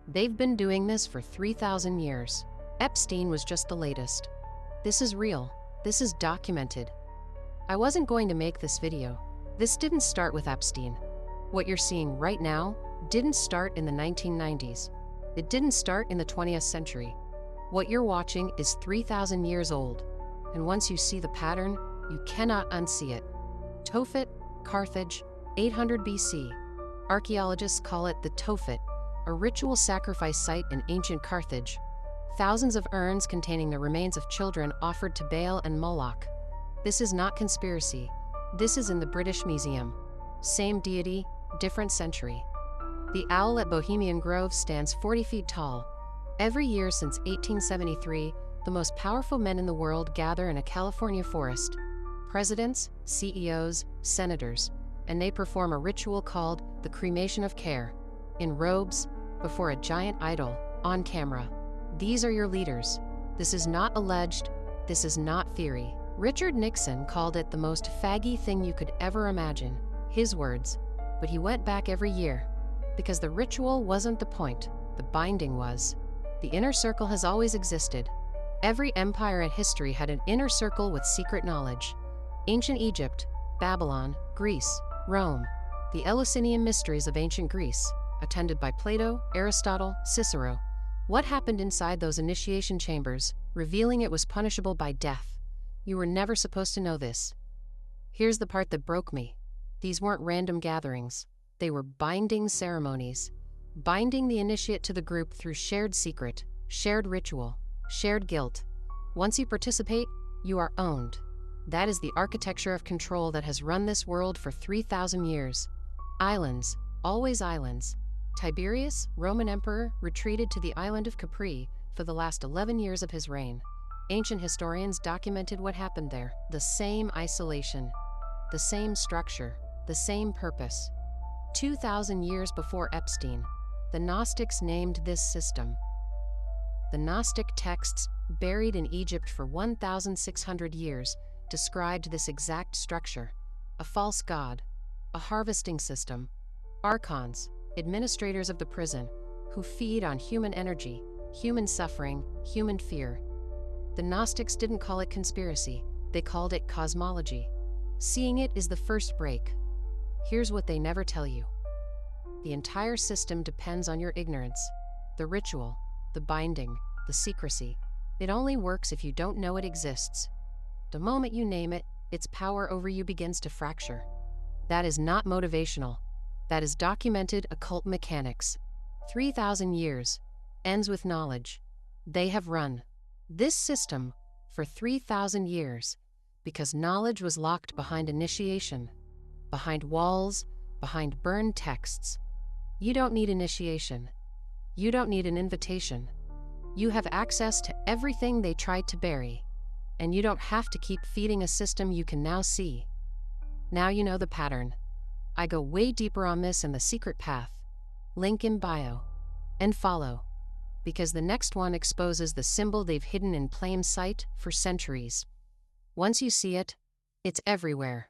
They've been doing this for 3,000 years. Epstein was just the latest. This is real. This is documented. I wasn't going to make this video. This didn't start with Epstein. What you're seeing right now didn't start in the 1990s. It didn't start in the 20th century. What you're watching is 3,000 years old, and once you see the pattern, you cannot unsee it. Tophet, Carthage, 800 BC. Archaeologists call it the Tophet, a ritual sacrifice site in ancient Carthage. Thousands of urns containing the remains of children offered to Baal and Moloch. This is not conspiracy. This is in the British Museum. Same deity, different century. The owl at Bohemian Grove stands 40 feet tall. Every year since 1873, the most powerful men in the world gather in a California forest. Presidents, CEOs, senators, and they perform a ritual called the cremation of care, in robes, before a giant idol, on camera. These are your leaders. This is not alleged. This is not theory. Richard Nixon called it the most faggy thing you could ever imagine. His words. But he went back every year. Because the ritual wasn't the point. The binding was. The inner circle has always existed. Every empire in history had an inner circle with secret knowledge. Ancient Egypt, Babylon, Greece, Rome. The Eleusinian mysteries of ancient Greece, attended by Plato, Aristotle, Cicero. What happened inside those initiation chambers, revealing it was punishable by death? You were never supposed to know this. Here's the part that broke me. These weren't random gatherings. They were binding ceremonies. Binding the initiate to the group through shared secret, shared ritual, shared guilt. Once you participate, you are owned. That is the architecture of control that has run this world for 3,000 years. Islands, always islands. Tiberius, Roman emperor, retreated to the island of Capri for the last 11 years of his reign. Ancient historians documented what happened there. The same isolation, the same structure, the same purpose. 2,000 years before Epstein, the Gnostics named this system. The Gnostic texts, buried in Egypt for 1,600 years, described this exact structure. A false god, a harvesting system, archons, administrators of the prison, who feed on human energy, human suffering, human fear. The Gnostics didn't call it conspiracy, they called it cosmology. Seeing it is the first break. Here's what they never tell you. The entire system depends on your ignorance. The ritual, the binding, the secrecy. It only works if you don't know it exists. The moment you name it, its power over you begins to fracture. That is not motivational. That is documented occult mechanics. 3,000 years. Ends with knowledge. They have run this system for 3,000 years because knowledge was locked behind initiation, behind walls, behind burned texts. You don't need initiation. You don't need an invitation. You have access to everything they tried to bury, and you don't have to keep feeding a system you can now see. Now you know the pattern. I go way deeper on this in The Secret Path. Link in bio. And follow. Because the next one exposes the symbol they've hidden in plain sight for centuries. Once you see it, it's everywhere.